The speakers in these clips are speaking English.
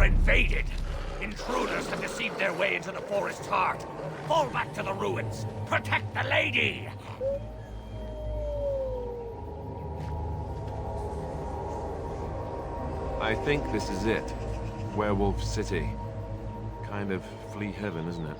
invaded. Intruders have deceived their way into the forest's heart. Fall back to the ruins. Protect the lady! I think this is it. Werewolf City. Kind of flea heaven, isn't it?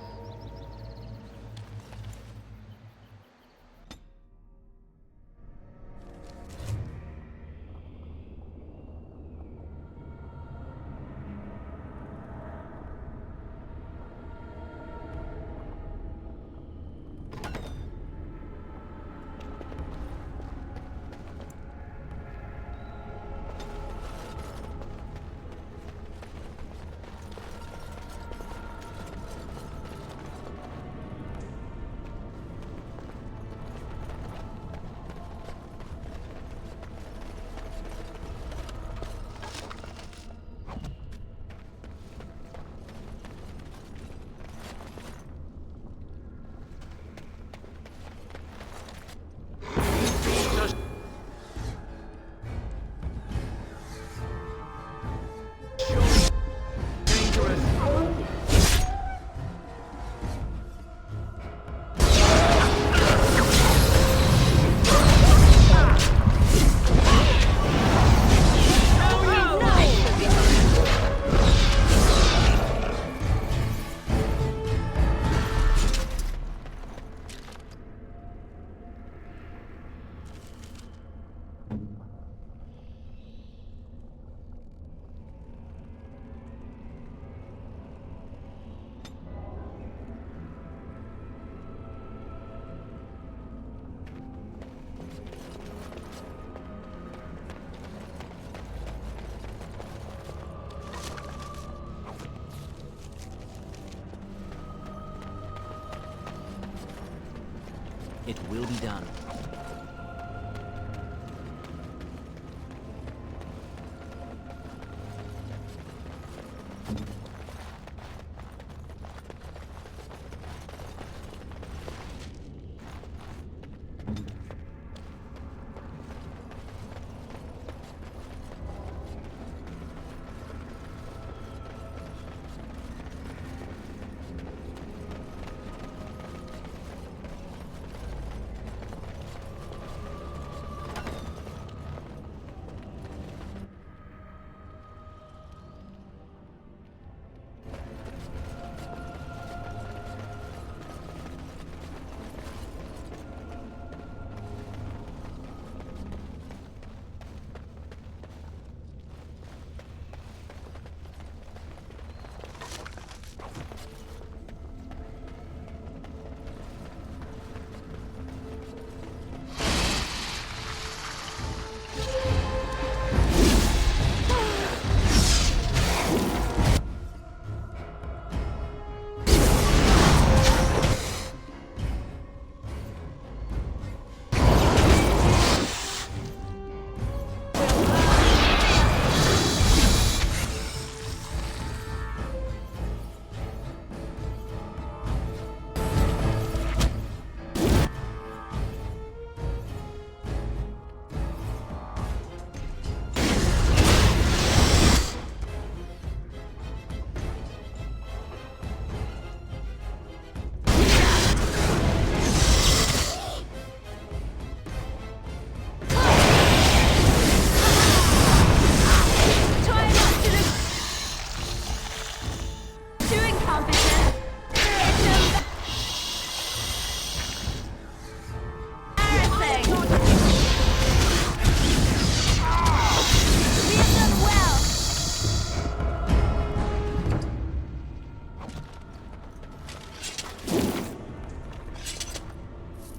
It will be done.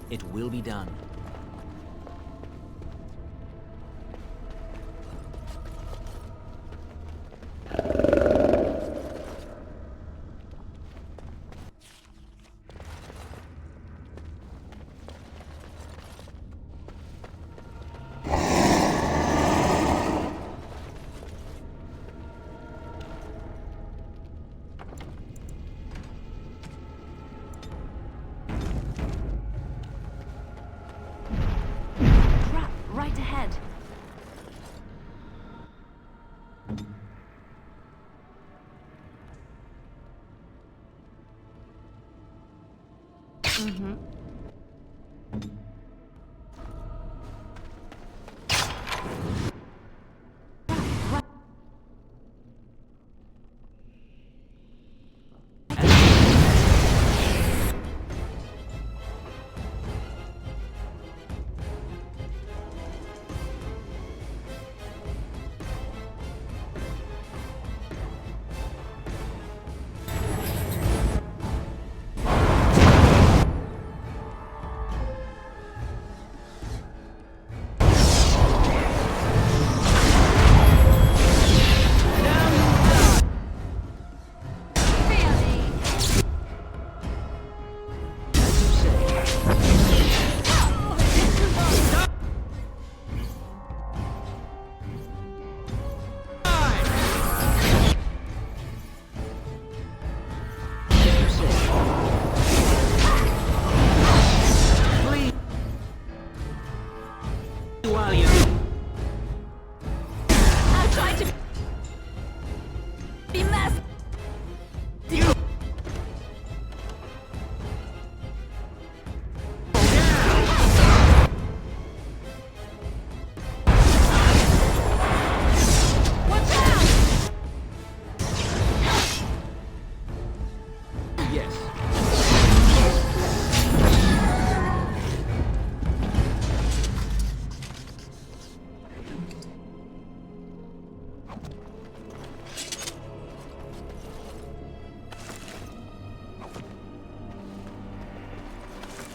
It will be done.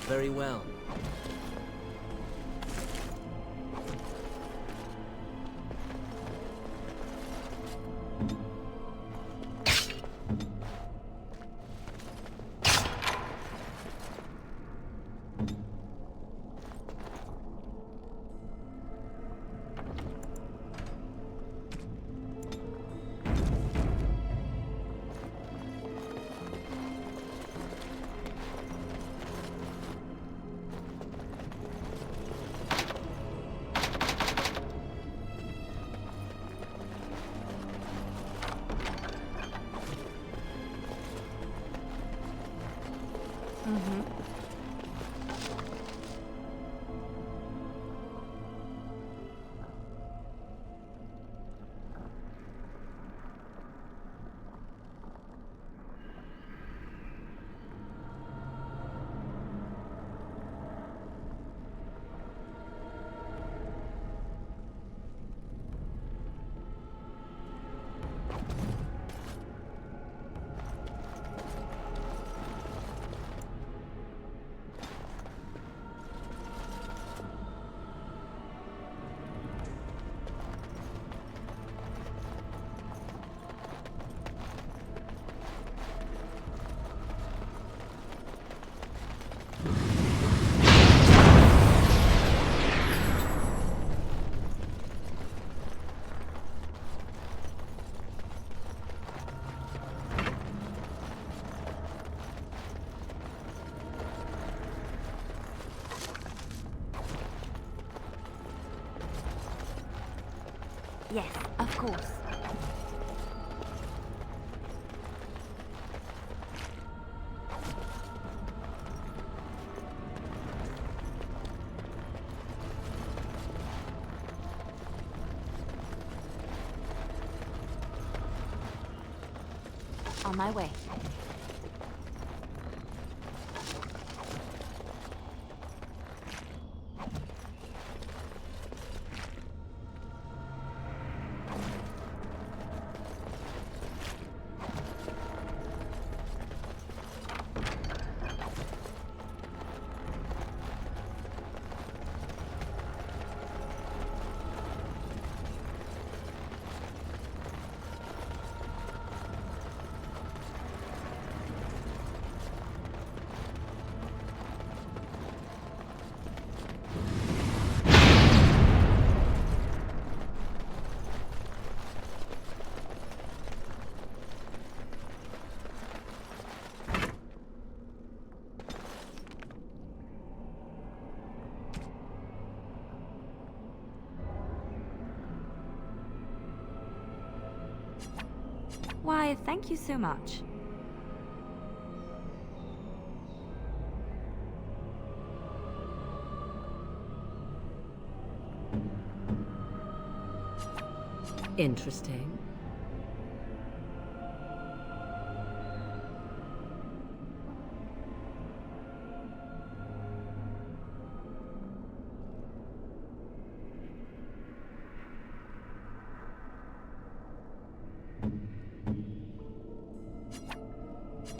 Very well. Yes, of course. On my way. Why, thank you so much. Interesting.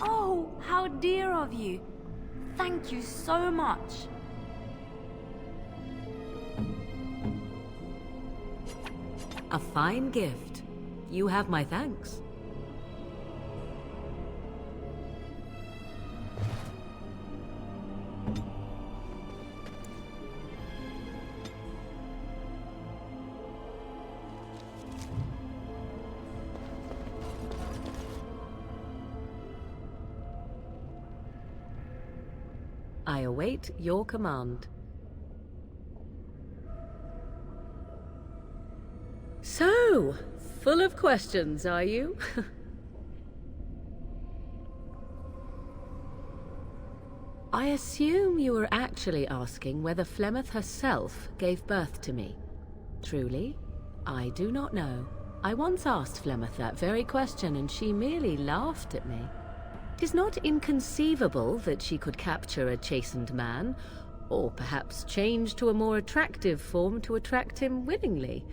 Oh, how dear of you. Thank you so much. A fine gift. You have my thanks. I await your command. So, full of questions, are you? I assume you were actually asking whether Flemeth herself gave birth to me. Truly, I do not know. I once asked Flemeth that very question, and she merely laughed at me. 'Tis not inconceivable that she could capture a chastened man, or perhaps change to a more attractive form to attract him willingly.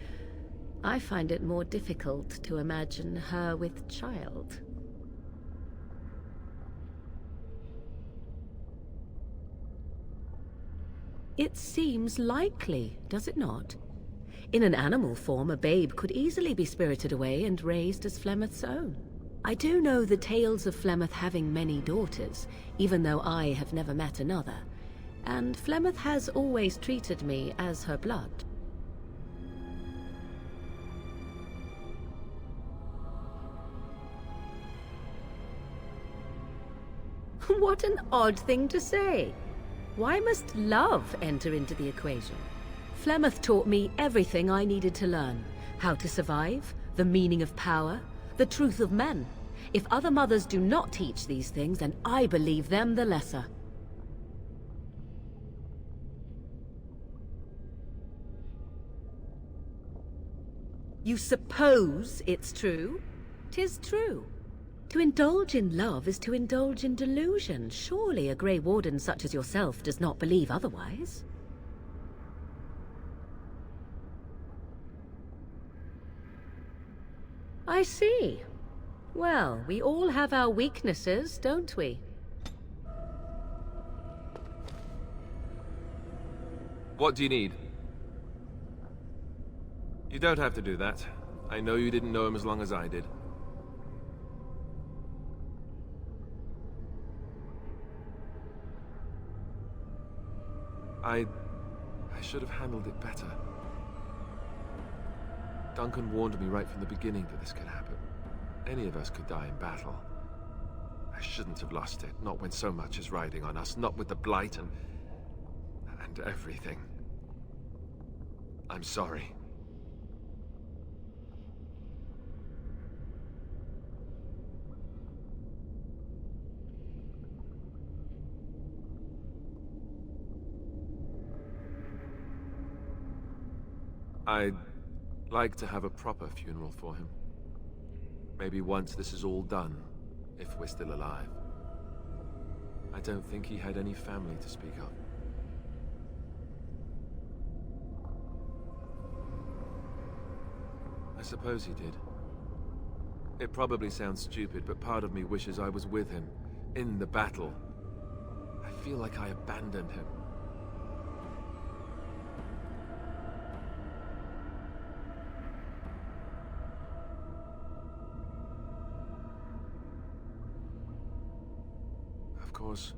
I find it more difficult to imagine her with child. It seems likely, does it not? In an animal form, a babe could easily be spirited away and raised as Flemeth's own. I do know the tales of Flemeth having many daughters, even though I have never met another, and Flemeth has always treated me as her blood. What an odd thing to say! Why must love enter into the equation? Flemeth taught me everything I needed to learn. How to survive, the meaning of power, the truth of men. If other mothers do not teach these things, then I believe them the lesser. You suppose it's true? 'Tis true. To indulge in love is to indulge in delusion. Surely a Grey Warden such as yourself does not believe otherwise. I see. Well, we all have our weaknesses, don't we? What do you need? You don't have to do that. I know you didn't know him as long as I did. I should have handled it better. Duncan warned me right from the beginning that this could happen. Any of us could die in battle. I shouldn't have lost it, not when so much is riding on us, not with the Blight and everything. I'm sorry. I'd like to have a proper funeral for him. Maybe once this is all done, if we're still alive. I don't think he had any family to speak of. I suppose he did. It probably sounds stupid, but part of me wishes I was with him, in the battle. I feel like I abandoned him. Of course,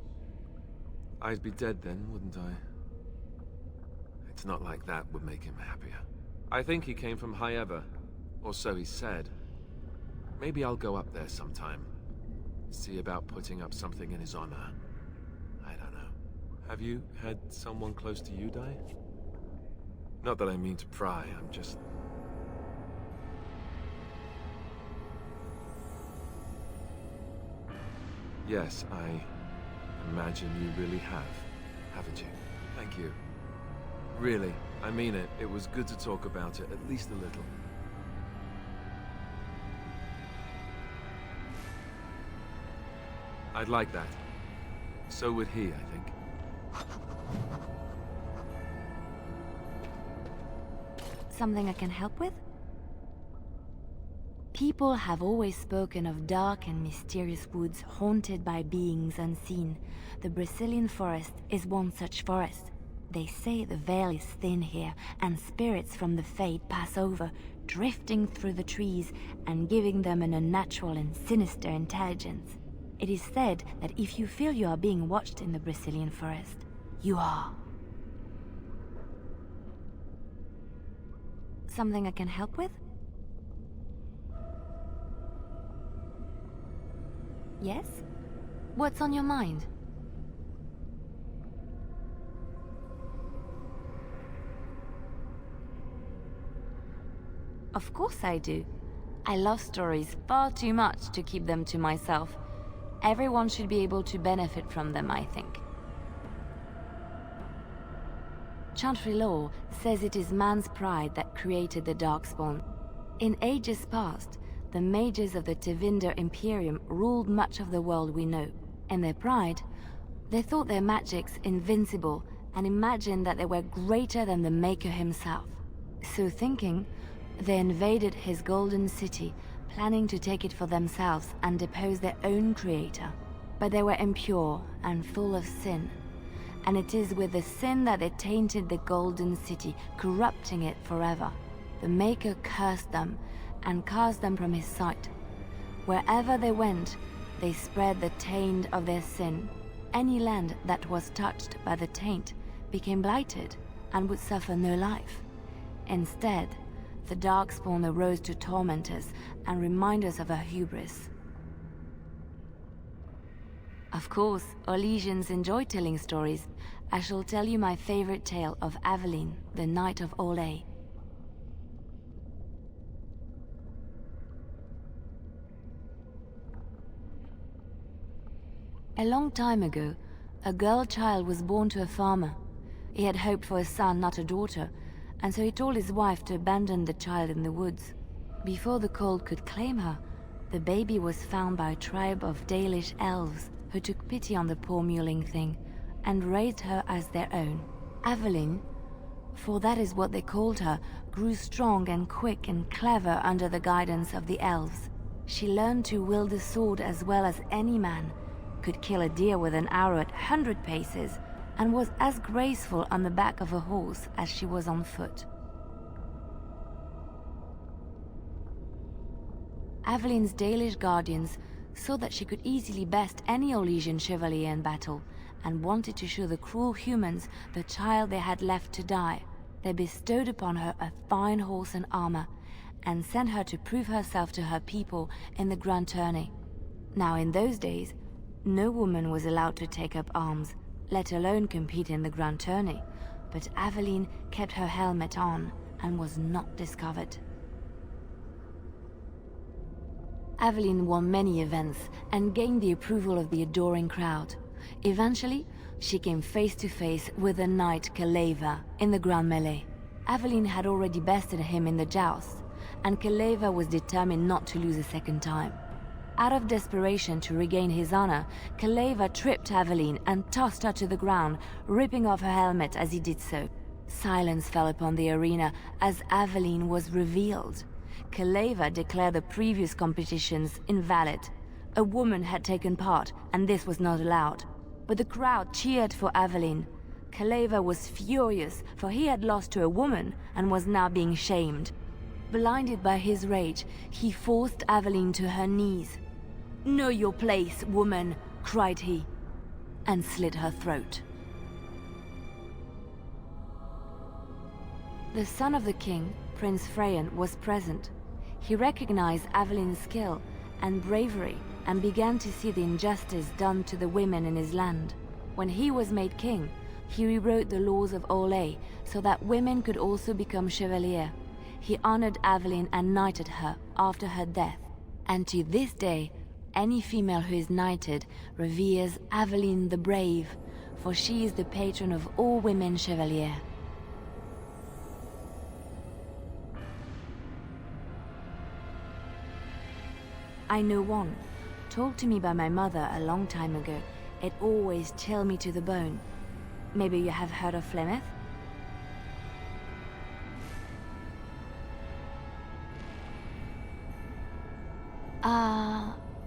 I'd be dead then, wouldn't I? It's not like that would make him happier. I think he came from High Ever, or so he said. Maybe I'll go up there sometime. See about putting up something in his honor. I don't know. Have you had someone close to you die? Not that I mean to pry, I'm just... Yes, I imagine you really have, haven't you? Thank you. Really, I mean it. It was good to talk about it, at least a little. I'd like that. So would he, I think. Something I can help with? People have always spoken of dark and mysterious woods haunted by beings unseen. The Brazilian forest is one such forest. They say the veil is thin here, and spirits from the fade pass over, drifting through the trees and giving them an unnatural and sinister intelligence. It is said that if you feel you are being watched in the Brazilian forest, you are. Something I can help with? Yes? What's on your mind? Of course I do. I love stories far too much to keep them to myself. Everyone should be able to benefit from them, I think. Chantry law says it is man's pride that created the Darkspawn. In ages past, the mages of the Tevinder Imperium ruled much of the world we know. In their pride, they thought their magics invincible and imagined that they were greater than the Maker himself. So thinking, they invaded his golden city, planning to take it for themselves and depose their own creator. But they were impure and full of sin. And it is with the sin that they tainted the golden city, corrupting it forever. The Maker cursed them and cast them from his sight. Wherever they went, they spread the taint of their sin. Any land that was touched by the taint became blighted and would suffer no life. Instead, the Darkspawn arose to torment us and remind us of our hubris. Of course, Orlesians enjoy telling stories. I shall tell you my favorite tale of Aveline, the Knight of Olay. A long time ago, a girl child was born to a farmer. He had hoped for a son, not a daughter, and so he told his wife to abandon the child in the woods. Before the cold could claim her, the baby was found by a tribe of Dalish elves who took pity on the poor mewling thing and raised her as their own. Aveline, for that is what they called her, grew strong and quick and clever under the guidance of the elves. She learned to wield the sword as well as any man, could kill a deer with an arrow at 100 paces, and was as graceful on the back of a horse as she was on foot. Aveline's Dalish guardians saw that she could easily best any Orlesian chevalier in battle, and wanted to show the cruel humans the child they had left to die. They bestowed upon her a fine horse and armor, and sent her to prove herself to her people in the Grand Tourney. Now in those days, no woman was allowed to take up arms, let alone compete in the Grand Tourney, but Aveline kept her helmet on and was not discovered. Aveline won many events and gained the approval of the adoring crowd. Eventually, she came face to face with the knight Kaleva in the Grand Melee. Aveline had already bested him in the joust, and Kaleva was determined not to lose a second time. Out of desperation to regain his honor, Kaleva tripped Aveline and tossed her to the ground, ripping off her helmet as he did so. Silence fell upon the arena as Aveline was revealed. Kaleva declared the previous competitions invalid. A woman had taken part, and this was not allowed. But the crowd cheered for Aveline. Kaleva was furious, for he had lost to a woman and was now being shamed. Blinded by his rage, he forced Aveline to her knees. "Know your place, woman," cried he, and slit her throat. The son of the king, Prince Freyan, was present. He recognized Aveline's skill and bravery and began to see the injustice done to the women in his land. When he was made king, he rewrote the laws of Olay so that women could also become chevalier. He honored Aveline and knighted her after her death. And to this day, any female who is knighted reveres Aveline the Brave, for she is the patron of all women chevalier. I know one, told to me by my mother a long time ago. It always chilled me to the bone. Maybe you have heard of Flemeth?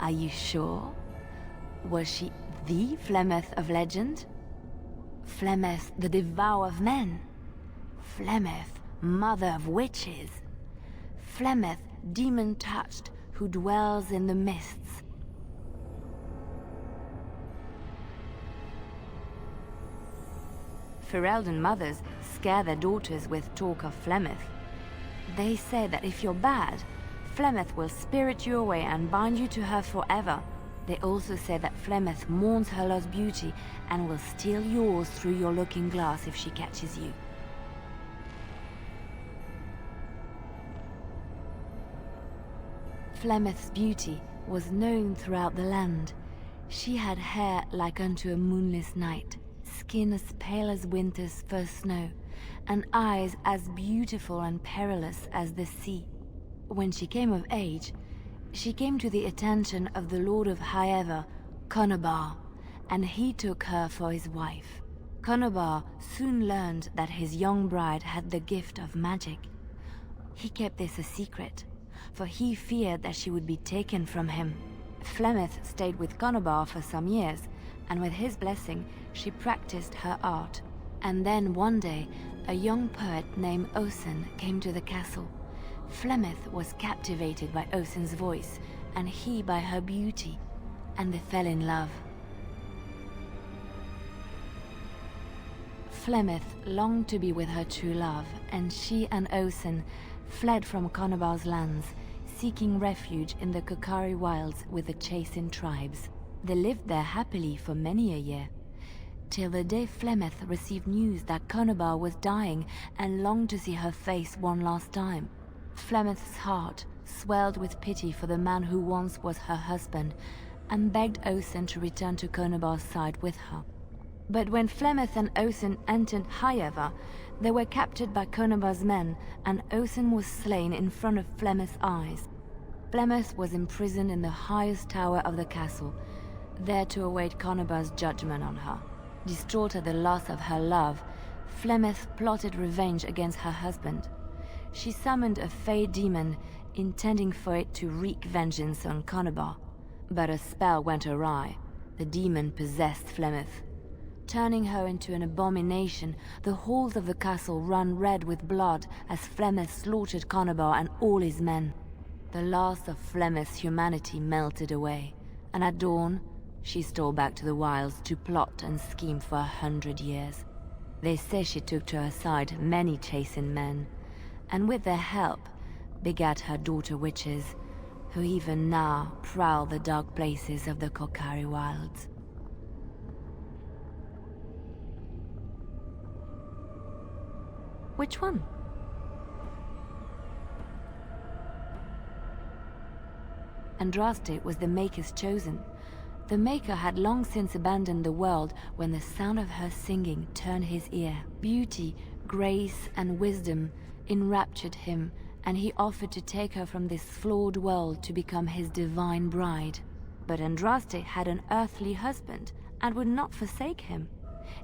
Are you sure? Was she the Flemeth of legend? Flemeth, the devourer of men? Flemeth, mother of witches? Flemeth, demon-touched, who dwells in the mists? Ferelden mothers scare their daughters with talk of Flemeth. They say that if you're bad, Flemeth will spirit you away and bind you to her forever. They also say that Flemeth mourns her lost beauty and will steal yours through your looking glass if she catches you. Flemeth's beauty was known throughout the land. She had hair like unto a moonless night, skin as pale as winter's first snow, and eyes as beautiful and perilous as the sea. When she came of age, she came to the attention of the Lord of Highever, Conobar, and he took her for his wife. Conobar soon learned that his young bride had the gift of magic. He kept this a secret, for he feared that she would be taken from him. Flemeth stayed with Conobar for some years, and with his blessing, she practiced her art. And then one day, a young poet named Osen came to the castle. Flemeth was captivated by Osen's voice, and he by her beauty, and they fell in love. Flemeth longed to be with her true love, and she and Osen fled from Conobar's lands, seeking refuge in the Kokari wilds with the Chasing tribes. They lived there happily for many a year, till the day Flemeth received news that Conobar was dying and longed to see her face one last time. Flemeth's heart swelled with pity for the man who once was her husband, and begged Osen to return to Conobar's side with her. But when Flemeth and Osen entered Highever, they were captured by Conobar's men, and Osen was slain in front of Flemeth's eyes. Flemeth was imprisoned in the highest tower of the castle, there to await Conobar's judgment on her. Distraught at the loss of her love, Flemeth plotted revenge against her husband. She summoned a fey demon, intending for it to wreak vengeance on Conobar. But a spell went awry. The demon possessed Flemeth. Turning her into an abomination, the halls of the castle ran red with blood as Flemeth slaughtered Conobar and all his men. The last of Flemeth's humanity melted away, and at dawn, she stole back to the wilds to plot and scheme for 100 years. They say she took to her side many Chasing men, and with their help, begat her daughter witches, who even now prowl the dark places of the Kokari wilds. Which one? Andraste was the Maker's chosen. The Maker had long since abandoned the world when the sound of her singing turned his ear. Beauty, grace, and wisdom enraptured him, and he offered to take her from this flawed world to become his divine bride. But Andraste had an earthly husband and would not forsake him.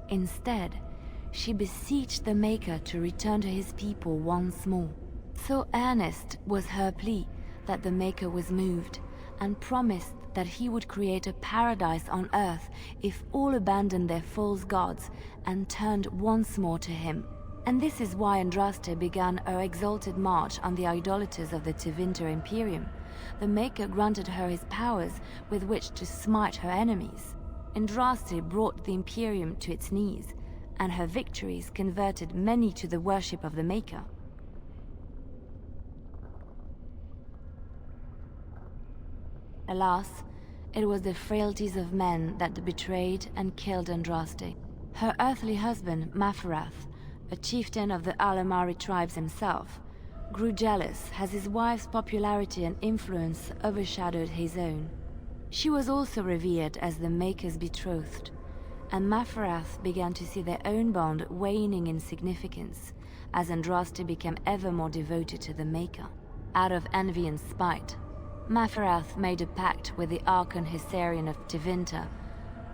Instead, she beseeched the Maker to return to his people once more. So earnest was her plea that the Maker was moved, and promised that he would create a paradise on earth if all abandoned their false gods and turned once more to him. And this is why Andraste began her exalted march on the idolaters of the Tevinter Imperium. The Maker granted her his powers with which to smite her enemies. Andraste brought the Imperium to its knees, and her victories converted many to the worship of the Maker. Alas, it was the frailties of men that betrayed and killed Andraste. Her earthly husband, Maferath, a chieftain of the Alamari tribes himself, grew jealous as his wife's popularity and influence overshadowed his own. She was also revered as the Maker's betrothed, and Maferath began to see their own bond waning in significance as Andraste became ever more devoted to the Maker. Out of envy and spite, Maferath made a pact with the Archon Hysarian of Tevinter,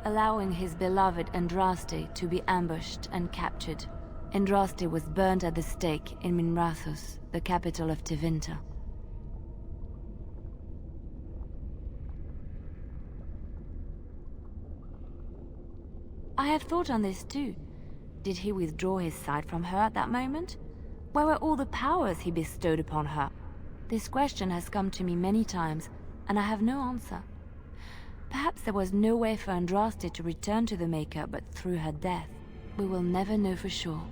allowing his beloved Andraste to be ambushed and captured. Andraste was burned at the stake in Minrathous, the capital of Tevinter. I have thought on this too. Did he withdraw his sight from her at that moment? Where were all the powers he bestowed upon her? This question has come to me many times, and I have no answer. Perhaps there was no way for Andraste to return to the Maker but through her death. We will never know for sure.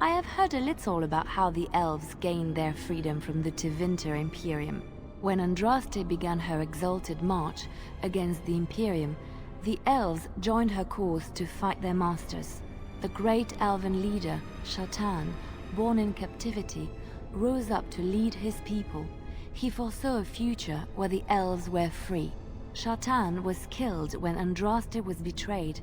I have heard a little about how the elves gained their freedom from the Tevinter Imperium. When Andraste began her exalted march against the Imperium, the elves joined her cause to fight their masters. The great elven leader, Shatan, born in captivity, rose up to lead his people. He foresaw a future where the elves were free. Shatan was killed when Andraste was betrayed,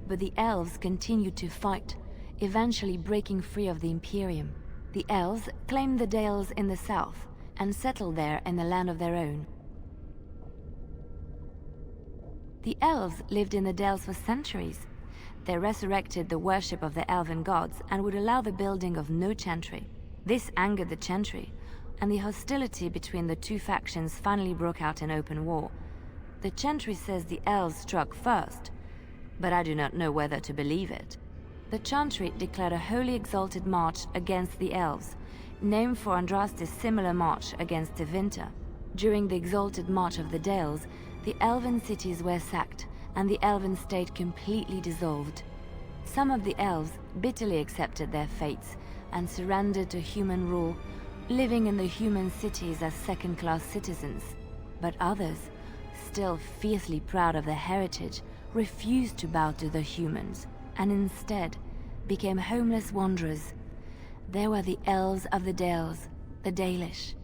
but the elves continued to fight, eventually breaking free of the Imperium. The elves claimed the Dales in the south and settled there in a land of their own. The elves lived in the Dales for centuries. They resurrected the worship of the elven gods and would allow the building of no chantry. This angered the chantry, and the hostility between the two factions finally broke out in open war. The chantry says the elves struck first, but I do not know whether to believe it. The chantry declared a holy exalted march against the elves, named for Andraste's similar march against Tevinter. During the exalted march of the Dales, the elven cities were sacked, and the elven state completely dissolved. Some of the elves bitterly accepted their fates and surrendered to human rule, living in the human cities as second-class citizens. But others, still fiercely proud of their heritage, refused to bow to the humans, and instead became homeless wanderers. There were the elves of the Dales, the Dalish.